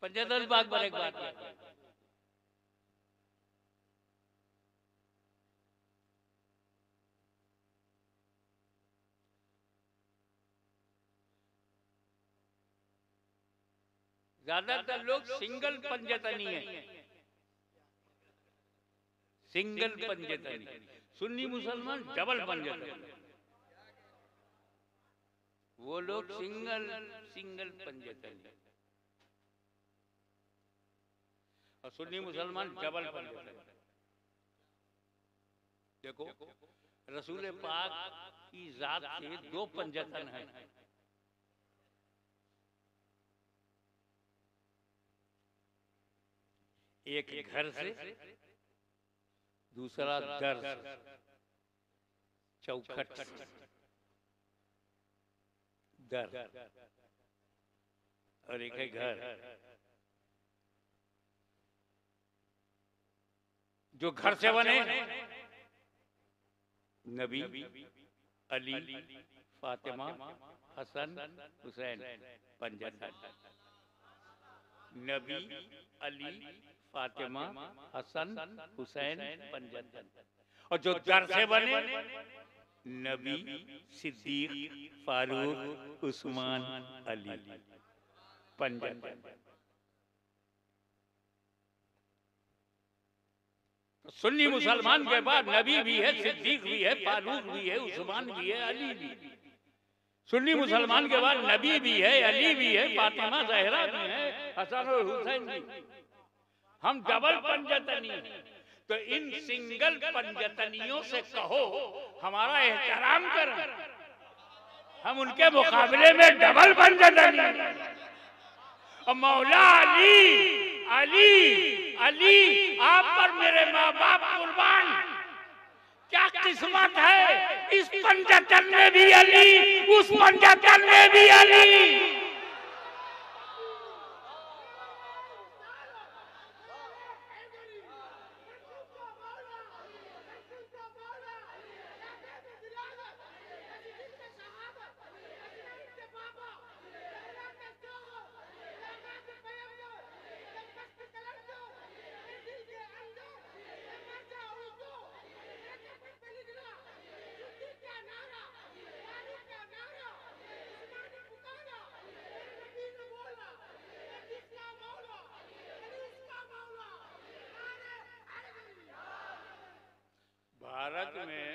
पंजतन पाक पर एक बात है, ज्यादातर लोग सिंगल पंजतनी है, सिंगल पंजतनी। सुन्नी मुसलमान डबल पंजतनी, वो लोग सिंगल पंजतनी, और सुन्नी मुसलमान डबल पंजतनी। देखो रसूल पाक की जात से 2 पंजतन है। एक घर से, दूसरा दर से, चौखट से, दर, और एक है घर। जो घर से बने नबी, अली, फातिमा, हसन, हुसैन, पंजतन। नबी, अली, फातिमा, हसन, हुसैन, पंजतन। और जो दर से बने नबी, सिद्दीक, फारूक, उस्मान, अली, पंजतन। तो सुन्नी मुसलमान के बाद नबी भी है, सिद्दीक भी है, फारूक भी है, उस्मान भी है, अली भी। सुन्नी मुसलमान के बाद नबी भी है, अली भी है, फातिमा ज़हरा भी है, हसन और हुसैन भी। हम डबल पंजतनी हैं। तो इन सिंगल पंजतनियों से कहो हमारा एहतराम करें, हम उनके मुकाबले में डबल पंजतनी। और मौला अली, अली, अली, आप पर मेरे माँ बाप कुर्बान। क्या किस्मत है, इस पंजतन में भी अली, उस पंजतन में भी अली। भारत में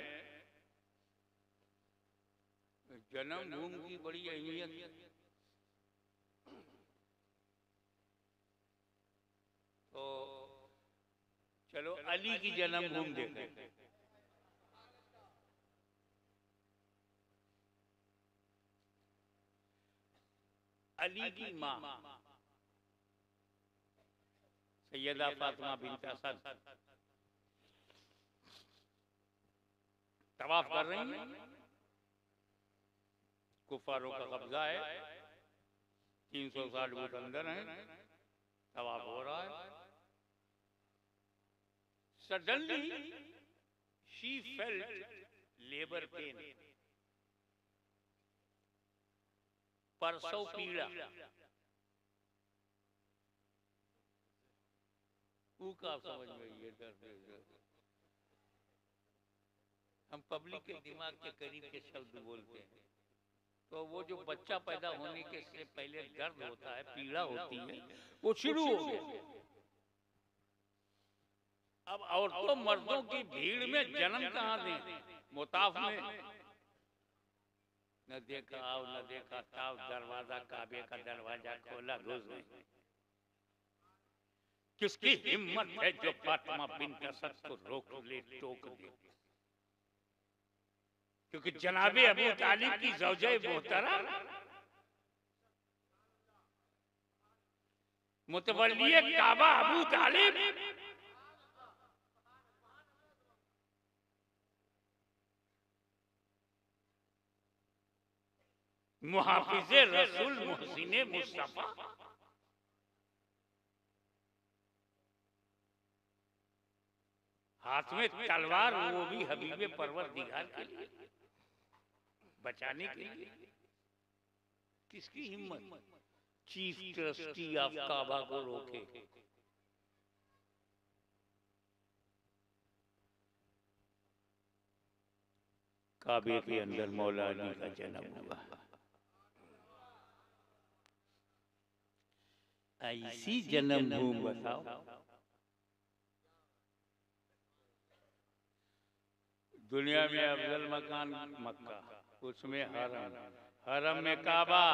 जन्मभूमि की बड़ी अहमियत है। तो चलो अली की जन्मभूमि देखें। अली की माँ सैयदा फातिमा बिन्त असद तवाफ कर रही हैं। कुफारों का कब्जा है, 360 फुट अंदर है, तवाफ हो रहा है। Suddenly she felt labour pain, प्रसव पीड़ा। का समझ में ये दर्द, हम पब्लिक के दिमाग के करीब के शब्द बोलते हैं। तो वो जो बच्चा पैदा होने के से पहले दर्द होता है, पीड़ा होती है, वो शुरू हो गया। अब औरतों मर्दों की भीड़ में जन्म कहाँ दें? मुताफ में न देखा आओ न देखा ताव, दरवाजा काबे का दरवाजा खोला, घुस गए। किसकी हिम्मत है जो फातिमा बिन्त असद को रोक ले, टोक दे? क्योंकि जनाबे अबू तालिब की ज़ौजे मोहतरम मुतवल्लिए काबा अबू तालिब मुहाफिज़े रसूल मुहसिने मुस्तफा हाथ में तलवार, वो भी हबीबे परवरदिगार के लिए बचाने के लिए। किसकी हिम्मत चीफ ट्रस्टी ऑफ काबा को रोके? काबे के अंदर मौला अली का जन्म हुआ। ऐसी जन्मभूमि बताओ, दुनिया में अफजल मकान मक्का, उसमें हरम, हरम में काबा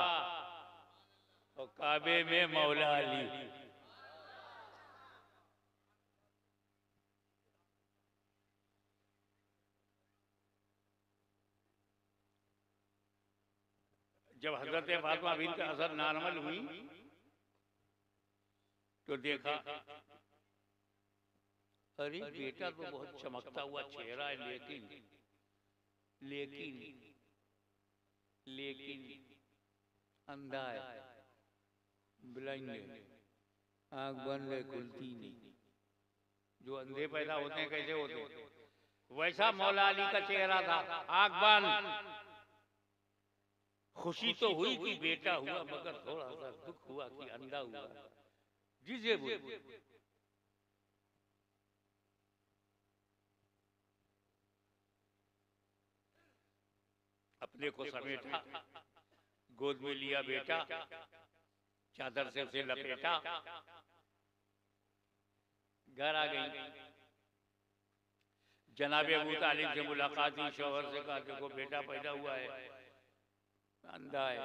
और काबे में मौला अली। जब हजरत फातिमा बिन्त असद नार्मल हुई तो देखा, अरे बेटा तो बहुत चमकता हुआ चेहरा है, लेकिन लेकिन लेकिन अंधा है, ब्लाइंड है, आंख बंद है, खुलती नहीं। जो अंधे पैदा होते हैं कैसे होते हैं, वैसा मौला अली का चेहरा था, आंख बंद। खुशी तो हुई कि बेटा हुआ, मगर थोड़ा सा दुख हुआ कि अंधा हुआ। जिसे बोल अपने को समेटा, गोद में लिया बेटा, चादर से उसे लपेटा, घर आ गई। जनाबे अबू तालिब से मुलाकात हुई, शौहर से कहा देखो बेटा पैदा हुआ है, अंधा है।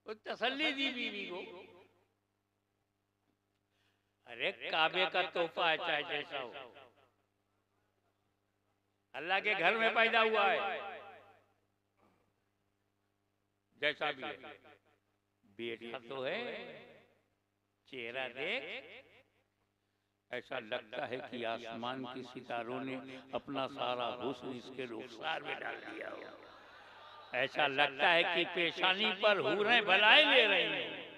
वो तसल्ली दी बीवी को, अरे काबे का तोहफा है, चाहे जैसा हो, अल्लाह के घर में पैदा हुआ है, जैसा भी है, बेटा तो है, चेहरा देख। ऐसा लगता है कि आसमान के सितारों ने अपना सारा हुस्न इसके रुखसार में डाल दिया हो। ऐसा लगता है कि पेशानी पर हूरें भलाई ले रही हैं।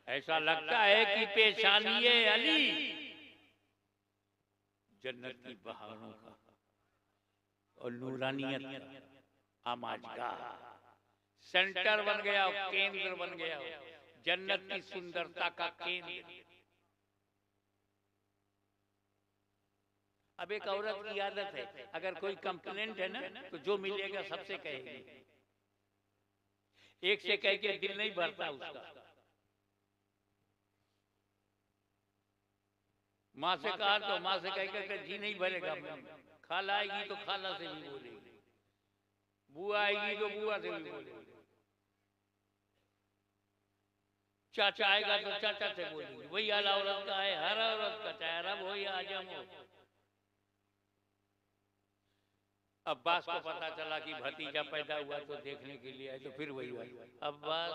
ऐसा लगता है कि पेशानी अली जन्नत की बहारों का और नूरानियत का आमाजगाह सेंटर बन गया, केंद्र बन गया, जन्नत की सुंदरता का केंद्र। अब एक औरत की आदत है, अगर कोई कंप्लेंट है ना तो जो मिलेगा सबसे कहेगी, एक से कह के दिल नहीं भरता उसका। माँ से कहा तो माँ से कह के जी नहीं भरेगा, खाला आएगी तो खाला से भी बोलेगी, बुआ आएगी तो बुआ से भी बोलेगी, चाचा आएगा तो चाचा से बोलेगी। वही हाल औरत का है, हर औरत का, चाहे अरब हो या आजम हो। अब्बास को पता चला कि भतीजा पैदा हुआ तो देखने के लिए आए, तो फिर वही हुआ, अब्बास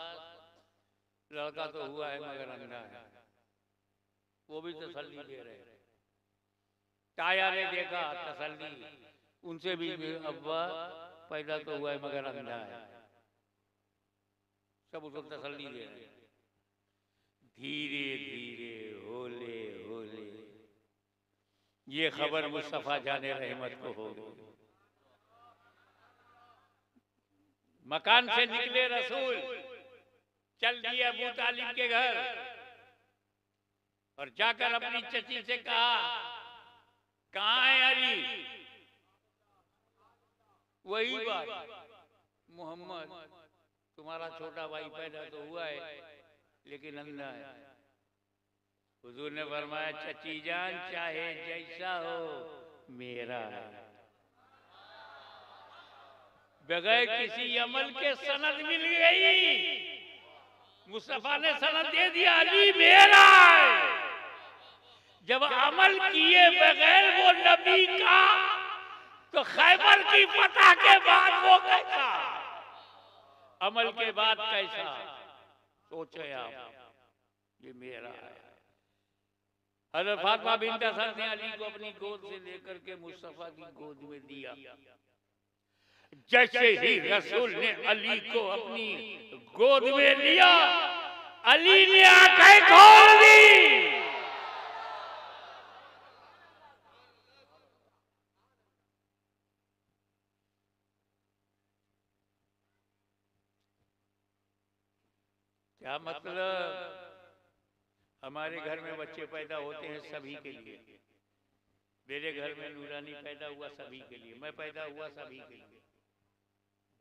लड़का तो हुआ है मगर अंधा है। वो भी तसल्ली दे रहे। ताया ने देखा, तसल्ली, उनसे भी अब्बा पैदा तो हुआ है मगर अंधा है, सब उसको तसल्ली दे रहे। धीरे धीरे होले होले ये खबर मुस्तफा जाने रहमत को हो गई। मकान से निकले रसूल, चल दिए अबू तालिब के घर और जाकर अपनी चची से कहा, कहाँ है अली? वही बात, मोहम्मद तुम्हारा छोटा भाई पैदा तो हुआ है लेकिन अंधा है। हुजूर ने फरमाया चची जान चाहे जैसा हो मेरा है। बगैर किसी अमल के सनद मिल गई। मुस्तफा ने सनद दे दिया अली मेरा है। जब अमल किए बगैर वो नबी का तो खैबर की फतह के बाद वो कैसा, अमल के बाद कैसा, सोचे आप। ये मेरा है। हज़रत फातिमा बिन्त असद ने अली को अपनी गोद से लेकर के मुस्तफा की गोद में दिया। जैसे ही रसूल ने अली को अपनी गोद में लिया, अली ने आंखें खोल दी। क्या मतलब? हमारे घर में बच्चे पैदा होते हैं सभी के लिए। मेरे घर में नूरानी पैदा हुआ सभी के लिए, मैं पैदा हुआ सभी के लिए।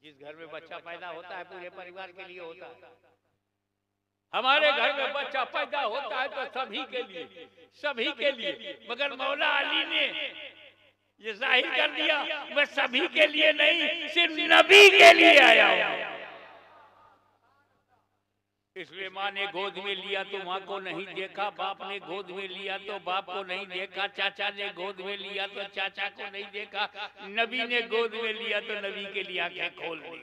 जिस घर में बच्चा पैदा होता है पूरे परिवार के लिए होता है। हमारे घर में बच्चा पैदा होता है तो सभी के लिए, सभी के लिए। मगर मौला अली ने ये जाहिर कर दिया मैं सभी के लिए नहीं, सिर्फ नबी के लिए आया हूं। इसलिए माँ ने गोद में लिया तो माँ को नहीं देखा, बाप ने गोद में लिया तो बाप को नहीं देखा, चाचा ने गोद में लिया तो चाचा को नहीं देखा, नबी ने गोद में लिया तो नबी के लिए आंखें खोल दी।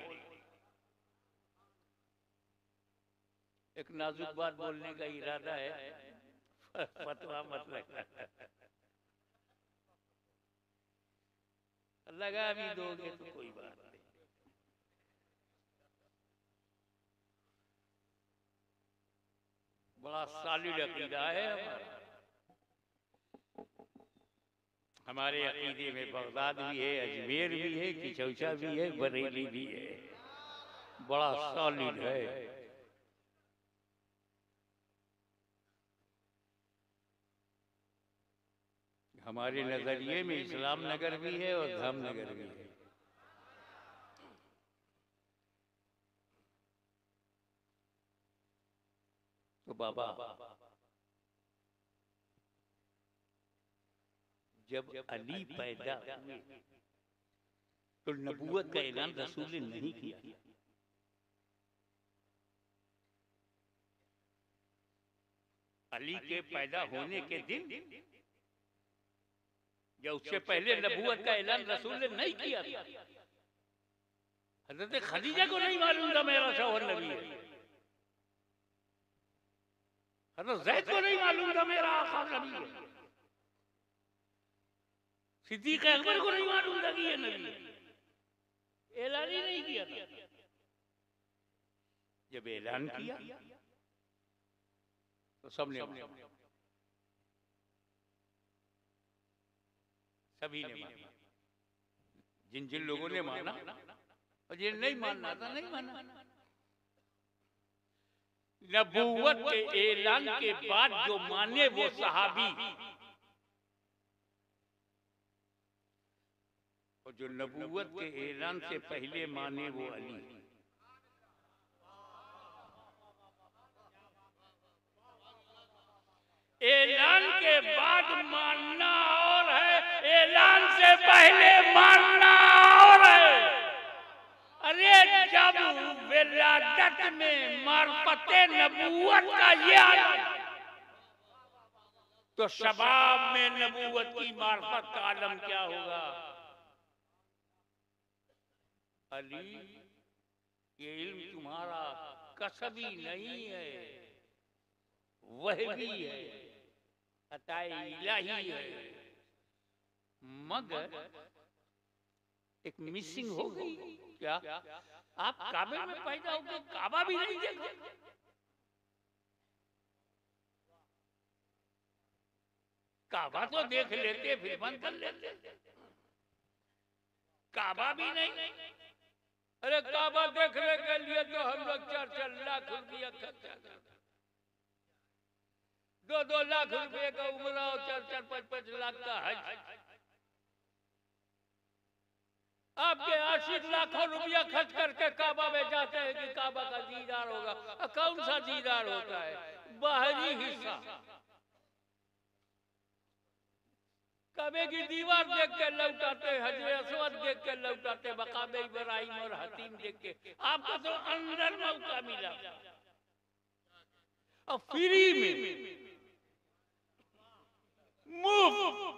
एक नाजुक बात बोलने का इरादा है, फतवा मत लगना। लगा भी दोगे तो कोई बात नहीं। बड़ा सॉलिड अकीदा है हमारे अकीदे में बगदाद भी है, अजमेर भी है, किचौचा भी है, बरेली भी है। बड़ा सॉलिड है। हमारे नजरिए में इस्लाम नगर भी है और धामनगर भी है। तो बाबा जब अली पैदा हुए तो नबूवत का ऐलान रसूल ने नहीं किया। अली के पैदा होने के दिन या उससे पहले नबूवत का ऐलान रसूल ने नहीं किया था। हज़रत खदीजा को नहीं मालूम था मेरा शौहर नबी है। हज़रत ज़ैद को नहीं मालूम था मेरा आका नबी है। सिद्दीक़ अकबर को नहीं मालूम था कि ये नबी है। ऐलान ही नहीं किया था। जब ऐलान किया तो सबने माना, सभी ने माना। जिन जिन लोगों ने माना और जिन नहीं मानना था नहीं माना। नबूवत के ऐलान के बाद जो माने वो सहाबी, और जो नबूवत के ऐलान से पहले माने वो अली। ऐलान के बाद मानना और है, ऐलान से पहले मानना और है। अरे जब विलादत में मार्फते नबूवत का ये आलम, तो शबाब में नबूवत की मार्फत का आलम क्या होगा? अली ये इल्म तुम्हारा कसबी नहीं है, वह भी है, अताए इलाही है। मगर एक मिसिंग हो गई। क्या आप काबे में पैदा होकर काबा भी नहीं देखते? काबा तो देख लेते फिर बंद कर लेते, काबा भी नहीं। अरे काबा देखने के लिए तो हम लोग 4-4 लाख रुपया खर्चा करते, 2-2 लाख रुपए का उम्रा और 4-4-5-5 लाख का हज। आपके आशिक लाखों रुपया खर्च करके काबा में जाते हैं कि काबा का दीदार होगा। कौन सा दीदार होता है? बाहरी हिस्सा। काबे की दीवार देख के लौटाते, हजरे अस्वद देख के लौटाते, मकामे इब्राहिम और हतीम देख के। आपको तो अंदर मौका मिला और फ्री में मुफ्त।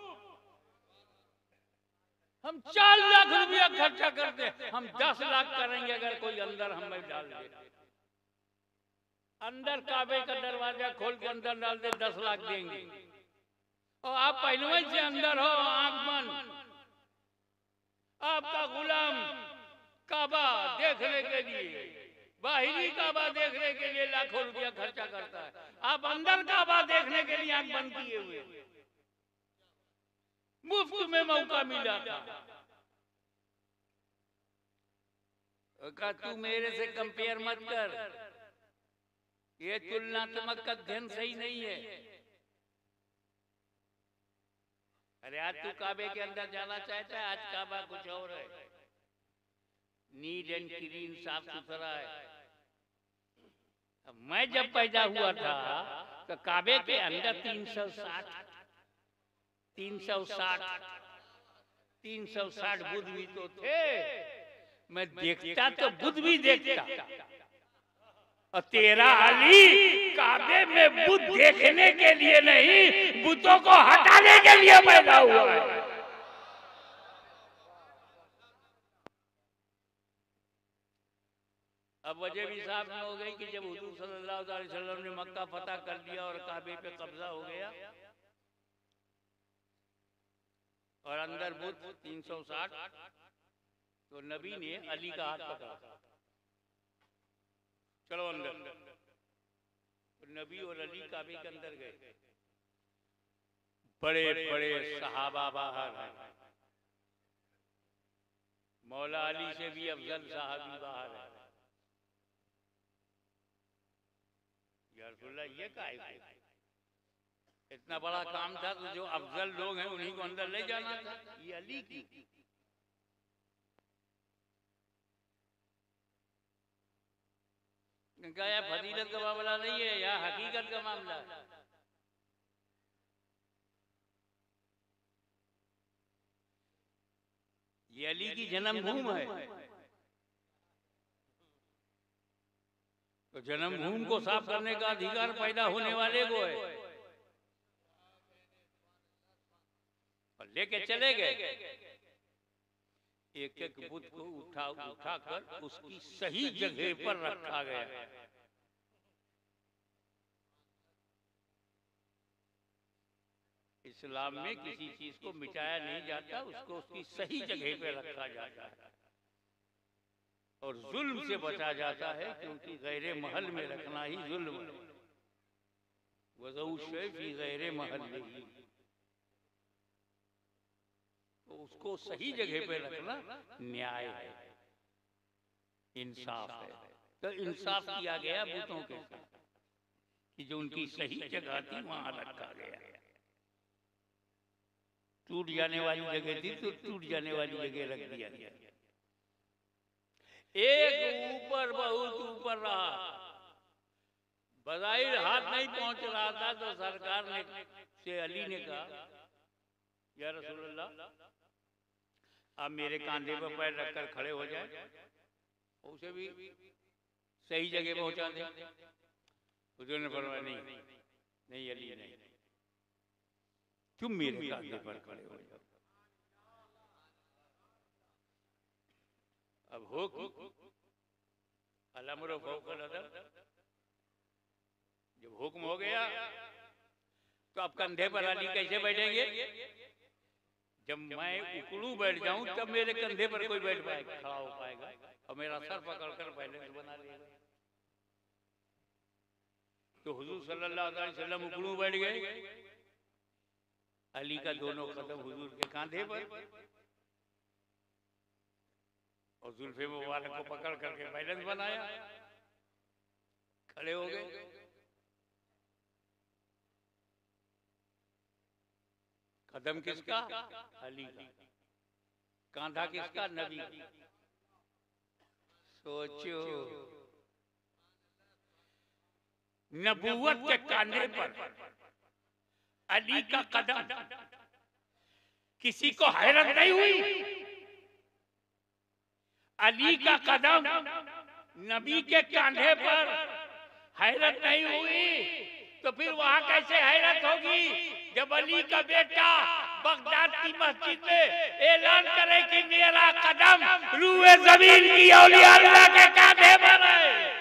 हम 4 लाख रुपया खर्चा करते हैं, हम 10 लाख करेंगे अगर कोई अंदर हमें डाल दे। अंदर काबे का दरवाजा खोल के अंदर डाल दे, 10 लाख देंगे। और आप पहले से अंदर हो, आंख बंद, आपका गुलाम काबा देखने के लिए, बाहरी काबा देखने के लिए लाखों रुपया खर्चा करता है। आप अंदर काबा देखने के लिए आंख बंद किए हुए, मुफ्त में मौका मिला था। तू मेरे से कंपेयर मत कर, ये तुलनात्मक अध्ययन सही नहीं है। अरे आज तू काबे के अंदर जाना चाहता है, आज काबा कुछ और है, नीट एंड क्लीन, साफ सुथरा है। मैं जब पैदा हुआ था तो काबे के अंदर 360 बुद्ध भी तो थे। मैं देखता तो बुद्ध भी देखता, और तेरा अली काबे में बुद्ध देखने के लिए नहीं, बुतों को हटाने के लिए पैदा हुआ है। अब वजह भी साफ न हो गई कि जब हुजूर सल्लल्लाहु अलैहि वसल्लम ने मक्का फतह कर दिया और काबे पे कब्जा हो गया और अंदर बुद्ध 360, तो नबी ने अली का हाथ पकड़ा, चलो अंदर। तो नबी और अली काबे के अंदर गए। बड़े बड़े सहाबा बाहर हैं, मौला अली से भी अफजल साहबी बाहर है। या रसूलल्लाह, ये काहे को? इतना बड़ा काम था तो जो अफजल लोग हैं उन्हीं को अंदर ले जाना था। ये अली की क्या फजीलत का मामला नहीं है, या हकीकत का मामला है। ये अली की जन्मभूमि है, तो जन्मभूमि को साफ करने का अधिकार पैदा होने वाले को है। और लेके चले गए, एक एक बुत को उठा कर उसकी सही जगह पर रखा गया। इस्लाम में किसी चीज को मिटाया नहीं जाता, उसको उसकी सही जगह पे रखा जाता है और जुल्म से बचा जाता है, क्योंकि गैरे महल में रखना ही जुल्म है। वज़ऊ शै फी गैरे महल नहीं, तो उसको सही जगह पे रखना न्याय है, इंसाफ है। तो इंसाफ किया गया बुतों के साथ कि जो उनकी सही जगह थी वहां रखा गया। टूट जाने वाली जगह थी तो टूट जाने वाली जगह रख दिया गया। एक ऊपर, बहुत ऊपर रहा, बज़ाहिर हाथ नहीं पहुंच रहा था, तो सरकार ने से अली ने कहा, या रसूलल्लाह, आप मेरे कांधे पर पैर रखकर खड़े हो जाए, उसे भी सही जगह पहुंचा दे। हुजूर ने फरमाया, नहीं अली नहीं, तुम मेरे कांधे पर खड़े हो जाओ। अब अलअम्रु फौकल अदर, जब हुक्म हो गया तो अब कंधे पर अली कैसे बैठेंगे? जब मैं उकड़ू बैठ जाऊं तब मेरे कंधे पर कोई बैठ पाएगा, खड़ा हो पाएगा, और मेरा सर पकड़कर बैलेंस बना लेगा। तो हुजूर सल्लल्लाहु अलैहि वसल्लम उकड़ू बैठ गए, अली का दोनों कदम हुजूर के कांधे पर, और जुल्फे मुबारक को पकड़ करके बैलेंस बनाया, खड़े हो गए। कदम किसका? अली का। कांधा किसका? नबी। सोचो, नबूवत के कांधे पर अली का कदम, किसी को हैरत नहीं हुई? अली का कदम नबी के कांधे पर हैरत नहीं हुई, तो फिर वहां कैसे हैरत होगी जब अली का बेटा बगदाद की मस्जिद में ऐलान करे कि मेरा कदम रूए जमीन की औलिया अल्लाह के कांधे पर है।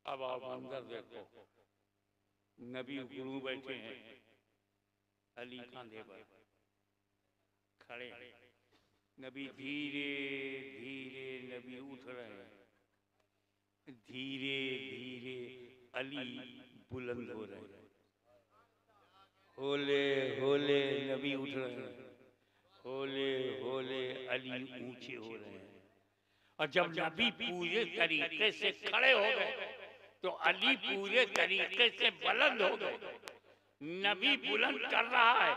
अब आप अंदर देखो, नबी गुरु बैठे हैं, अली कांधे पर खड़े, नबी धीरे धीरे नबी उठ रहे हैं, धीरे धीरे अली बुलंद हो रहे हैं, होले होले नबी उठ रहे हैं, होले होले अली ऊंचे हो रहे हैं। और जब नबी पूरे तरीके से खड़े हो गए तो अली पूरे तरीके से बुलंद हो गए। नबी बुलंद कर रहा है,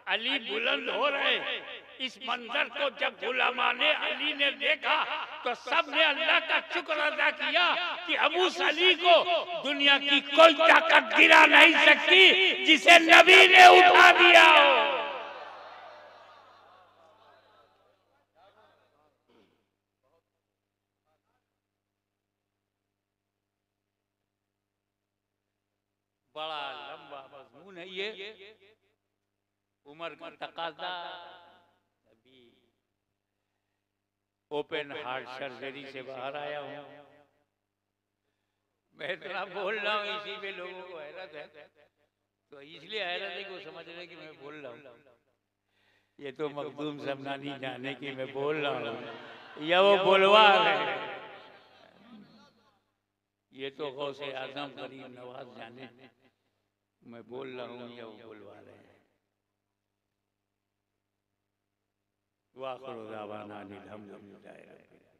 अली बुलंद हो रहे हैं। इस मंजर को जब गुलामा ने अली ने देखा तो सब ने अल्लाह का शुक्र अदा किया कि अबू अली को दुनिया की कोई ताकत गिरा नहीं सकती जिसे नबी ने उठा दिया हो। बड़ा लंबा मजमून है ये, उम्र का तकाजा, अभी ओपन हार्ट सर्जरी से बाहर आया हूँ। मैं इतना बोल रहा हूँ, इसी पे लोगों को हैरत है, तो इसलिए हैरत है को समझ रहे कि मैं बोल रहा हूँ। ये तो मखदूम समनानी जाने की मैं बोल रहा हूँ या वो बोलवा रहे, ये तो गौसे आजम गरीब नवाज जाने मैं बोल रहा हूँ या वो बोलवा रहे हैं। वाखिर दावाना अनिल हम्दुलिल्लाहि रब्बिल आलमीन।